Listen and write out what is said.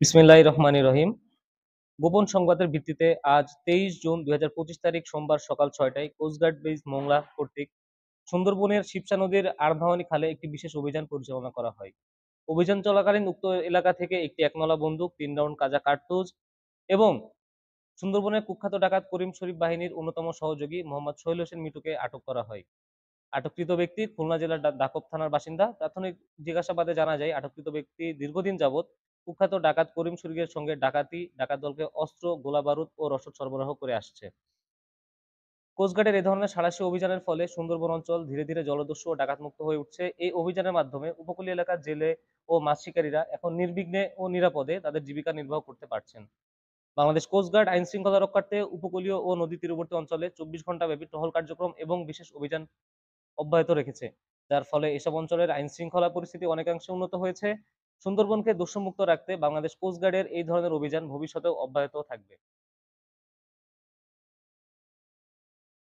বিসমিল্লাহির রহমানির রহিম। গোপন সংবাদের ভিত্তিতে আজ ২৩ জুন ২০২৫ তারিখ সোমবার সকাল ৬টায় কোস্টগার্ড বেস মোংলা কর্তৃক সুন্দরবনের শিবসা নদীর আড়ভাঙানি খালে একটি বিশেষ অভিযান পরিচালনা করা হয়। অভিযান চলাকালীন উক্ত এলাকা থেকে একটি একনলা বন্দুক, ৩ রাউন্ড কাজা কার্তুজ এবং সুন্দরবনের কুখ্যাত ডাকাত করিম শরীফ বাহিনীর অন্যতম সহযোগী মোহাম্মদ সোহেল হোসেন মিটুকে আটক করা হয়। আটককৃত ব্যক্তি খুলনা জেলার দাকব থানার বাসিন্দা। প্রাথমিক জিজ্ঞাসাবাদে জানা যায়, আটককৃত ব্যক্তি দীর্ঘদিন যাবৎ কুখ্যাত ডাকাত করিম শরীফের সঙ্গে ডাকাত দলকে অস্ত্র, গোলাবারুদ ও রসদ সরবরাহ করে আসছে। কোস্টগার্ডের এ ধরনের সাঁড়াশি অভিযানের ফলে সুন্দরবন অঞ্চল ধীরে ধীরে জলদস্যু ও ডাকাতমুক্ত হয়ে উঠছে। এই অভিযানের মাধ্যমে উপকূলীয় এলাকার জেলে ও মাছ শিকারীরা এখন নির্বিঘ্নে ও নিরাপদে তাদের জীবিকা নির্বাহ করতে পারছেন। বাংলাদেশ কোস্টগার্ড আইন শৃঙ্খলা রক্ষার্থে উপকূলীয় ও নদী তীরবর্তী অঞ্চলে ২৪ ঘণ্টা ব্যাপী টহল কার্যক্রম এবং বিশেষ অভিযান অব্যাহত রেখেছে, যার ফলে এসব অঞ্চলের আইন শৃঙ্খলা পরিস্থিতি অনেকাংশে উন্নত হয়েছে। সুন্দরবনকে দূষণমুক্ত রাখতে বাংলাদেশ কোস্টগার্ডের এই ধরনের অভিযান ভবিষ্যতেও অব্যাহত থাকবে।